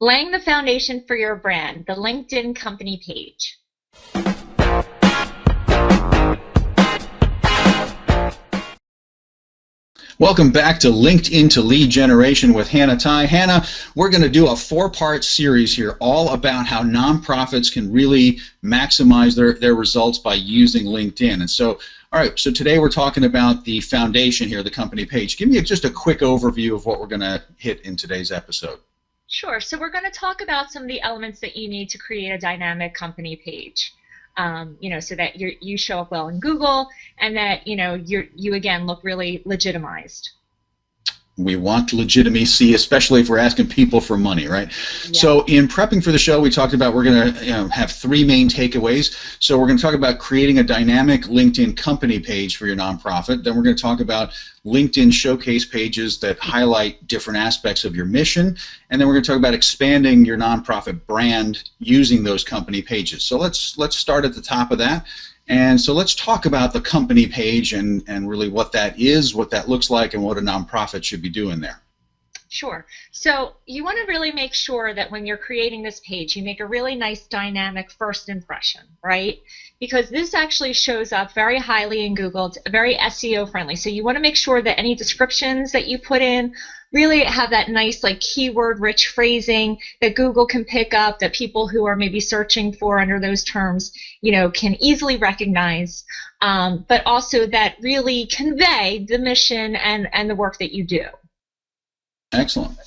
Laying the foundation for your brand, the LinkedIn company page. Welcome back to LinkedIn to Lead Generation with Hannah Tai. Hannah, we're going to do a 4-part series here all about how nonprofits can really maximize their results by using LinkedIn. And so, all right, so today we're talking about the foundation here, the company page. Give me just a quick overview of what we're going to hit in today's episode. Sure. So we're going to talk about some of the elements that you need to create a dynamic company page. So that you show up well in Google, and that you again look really legitimized. We want legitimacy, especially if we're asking people for money, right? Yeah. So in prepping for the show, we talked about we're going to have 3 main takeaways. So we're going to talk about creating a dynamic LinkedIn company page for your nonprofit. Then we're going to talk about LinkedIn showcase pages that highlight different aspects of your mission. And then we're going to talk about expanding your nonprofit brand using those company pages. So let's start at the top of that. And so let's talk about the company page and really what that is, what that looks like, and what a nonprofit should be doing there. Sure. So you want to really make sure that when you're creating this page, you make a really nice dynamic first impression, right? Because this actually shows up very highly in Google. It's very SEO friendly. So you want to make sure that any descriptions that you put in really have that nice keyword rich phrasing that Google can pick up, that people who are maybe searching for under those terms can easily recognize, but also that really convey the mission and the work that you do. Excellent.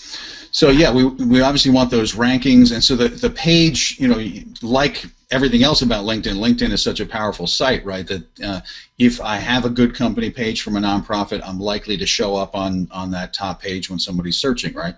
So yeah, we obviously want those rankings, and so the page, like everything else about LinkedIn, LinkedIn is such a powerful site, right? That if I have a good company page from a nonprofit, I'm likely to show up on that top page when somebody's searching, right?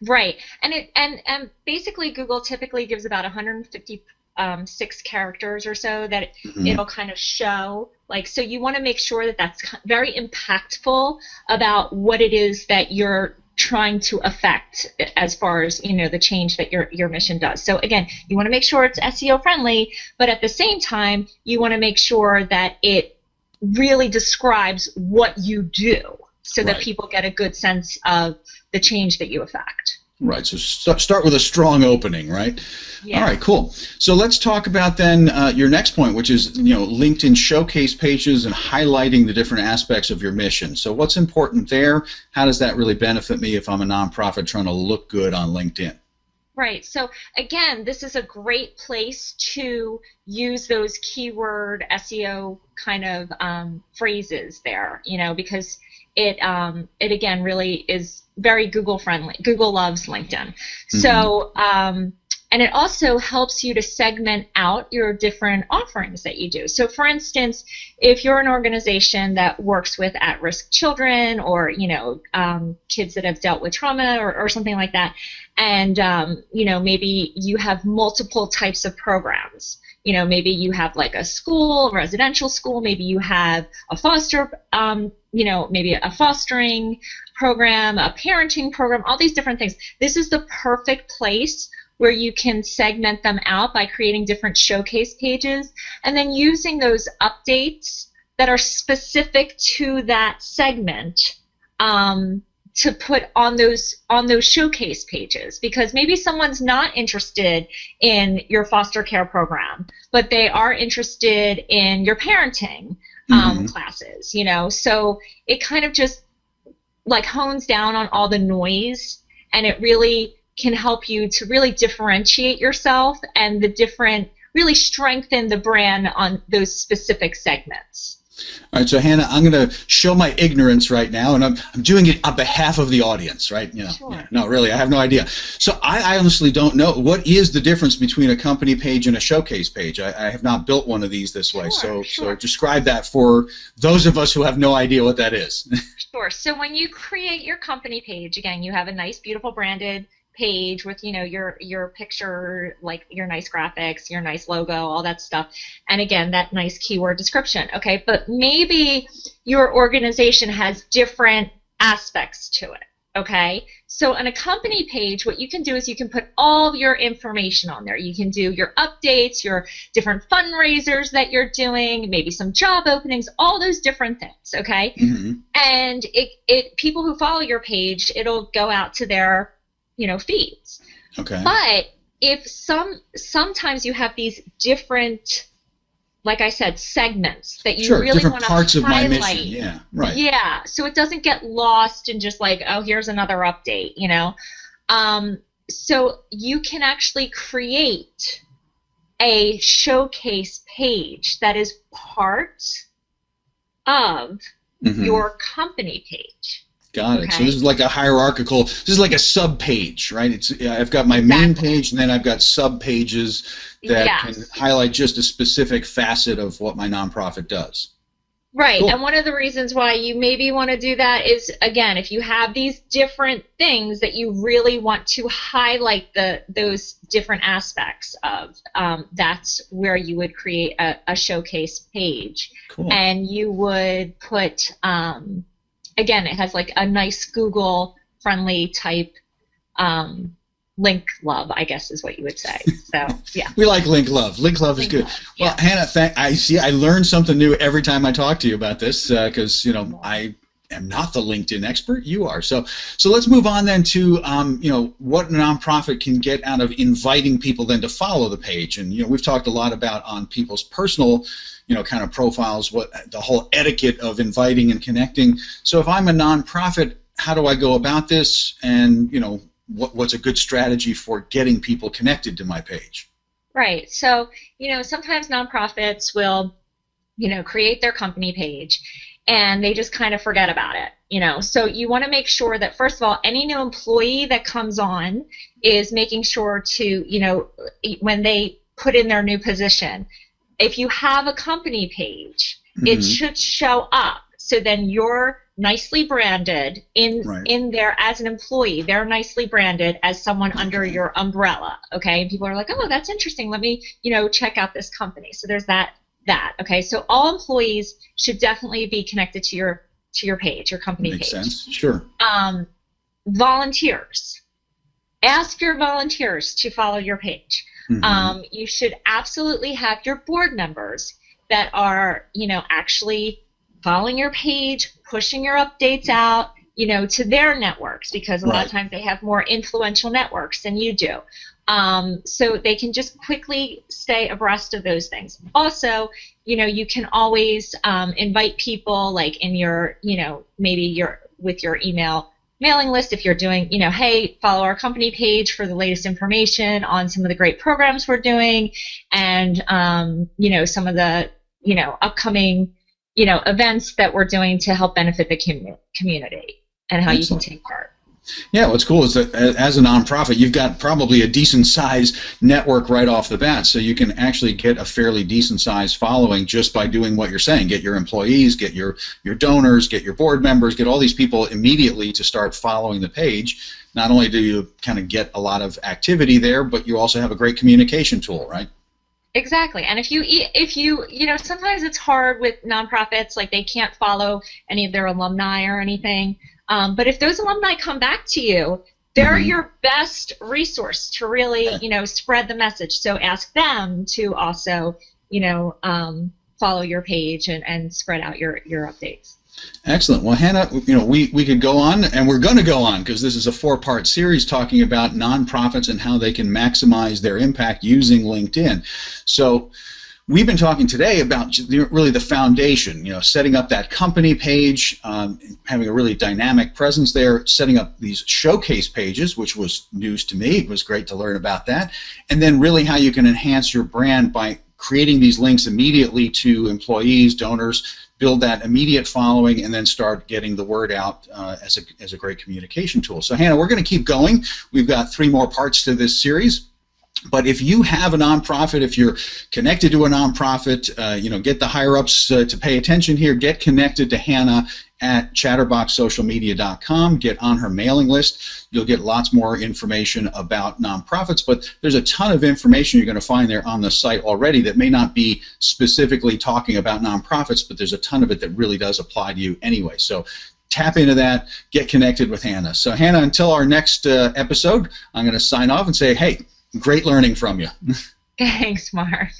Right, and basically Google typically gives about 156 characters or so that it'll kind of show. So you want to make sure that that's very impactful about what it is that you're trying to affect as far as the change that your mission does. So again, you want to make sure it's SEO friendly, but at the same time you want to make sure that it really describes what you do so that people get a good sense of the change that you affect. Right, so start with a strong opening, right? Yeah. All right, cool. So let's talk about then your next point, which is LinkedIn showcase pages and highlighting the different aspects of your mission. So what's important there? How does that really benefit me if I'm a nonprofit trying to look good on LinkedIn? Right. So again, this is a great place to use those keyword SEO kind of phrases there, because it again really is very Google friendly. Google loves LinkedIn. So and it also helps you to segment out your different offerings that you do. So for instance, if you're an organization that works with at-risk children or kids that have dealt with trauma or something like that, and maybe you have multiple types of programs. Maybe you have a school, a residential school, maybe you have a foster, maybe a fostering program, a parenting program, all these different things. This is the perfect place where you can segment them out by creating different showcase pages and then using those updates that are specific to that segment to put on those showcase pages, because maybe someone's not interested in your foster care program, but they are interested in your parenting classes, so it kind of just hones down on all the noise, and it really can help you to really differentiate yourself and really strengthen the brand on those specific segments. All right, so Hannah, I'm going to show my ignorance right now, and I'm doing it on behalf of the audience, right? Sure. Yeah, no, really, I have no idea. So I honestly don't know. What is the difference between a company page and a showcase page? I have not built one of these this way, so describe that for those of us who have no idea what that is. Sure. So when you create your company page, again, you have a nice, beautiful branded page with your picture, your nice graphics, your nice logo, all that stuff, and again that nice keyword description. Okay, but maybe your organization has different aspects to it. Okay, so on a company page, what you can do is you can put all your information on there. You can do your updates, your different fundraisers that you're doing, maybe some job openings, all those different things. Okay, and people who follow your page, it'll go out to their feeds. Okay. But if sometimes you have these different, like I said, segments that you really different want to parts of my highlight. mission. Yeah, right. Yeah, so it doesn't get lost in just like, oh, here's another update, you know. So you can actually create a showcase page that is part of your company page. Got it. So this is like a hierarchical, this is like a sub page, right? I've got my main page, and then I've got sub pages that can highlight just a specific facet of what my nonprofit does. Right, cool. And one of the reasons why you maybe want to do that is, again, if you have these different things that you really want to highlight those different aspects of, that's where you would create a showcase page. Cool. And you would put, again, it has like a nice Google-friendly type link love, I guess is what you would say. So, yeah. We like link love. Link love is good. Well, Hannah, I learn something new every time I talk to you about this because, I am not the LinkedIn expert. You are. So let's move on then to, what a nonprofit can get out of inviting people then to follow the page. And, we've talked a lot about on people's personal, kind of profiles, what the whole etiquette of inviting and connecting. So if I'm a nonprofit, how do I go about this? And, what's a good strategy for getting people connected to my page? Right. So, sometimes nonprofits will, create their company page and they just kind of forget about it, So you want to make sure that, first of all, any new employee that comes on is making sure to, when they put in their new position, if you have a company page, it should show up. So then you're nicely branded in there as an employee. They're nicely branded as someone under your umbrella. Okay, and people are like, oh, that's interesting. Let me, check out this company. So there's that. Okay, so all employees should definitely be connected to your page, your company page. Makes sense. Sure. Volunteers. Ask your volunteers to follow your page. You should absolutely have your board members that are, actually following your page, pushing your updates out, to their networks, because a lot of times they have more influential networks than you do. So they can just quickly stay abreast of those things. Also, you can always invite people, like in your, maybe with your email mailing list, if you're doing, hey, follow our company page for the latest information on some of the great programs we're doing, and some of the upcoming events that we're doing to help benefit the community, and how you can take part. Yeah, what's cool is that as a nonprofit, you've got probably a decent-sized network right off the bat, so you can actually get a fairly decent-sized following just by doing what you're saying. Get your employees, get your donors, get your board members, get all these people immediately to start following the page. Not only do you kind of get a lot of activity there, but you also have a great communication tool, right? Exactly, and if you sometimes it's hard with nonprofits, like they can't follow any of their alumni or anything. But if those alumni come back to you, they're your best resource to really, spread the message. So ask them to also, follow your page and spread out your updates. Excellent. Well, Hannah, we could go on, and we're going to go on, because this is a 4-part series talking about nonprofits and how they can maximize their impact using LinkedIn. So we've been talking today about really the foundation, setting up that company page, having a really dynamic presence there, setting up these showcase pages, which was news to me. It was great to learn about that. And then really how you can enhance your brand by creating these links immediately to employees, donors, build that immediate following, and then start getting the word out as a great communication tool. So, Hannah, we're going to keep going. We've got 3 more parts to this series. But if you have a nonprofit, if you're connected to a nonprofit, get the higher-ups to pay attention here. Get connected to Hannah at chatterboxsocialmedia.com. Get on her mailing list. You'll get lots more information about nonprofits, but there's a ton of information you're going to find there on the site already that may not be specifically talking about nonprofits, but there's a ton of it that really does apply to you anyway. So tap into that, get connected with Hannah. So, Hannah, until our next episode, I'm going to sign off and say, hey, great learning from you. Thanks, Mark.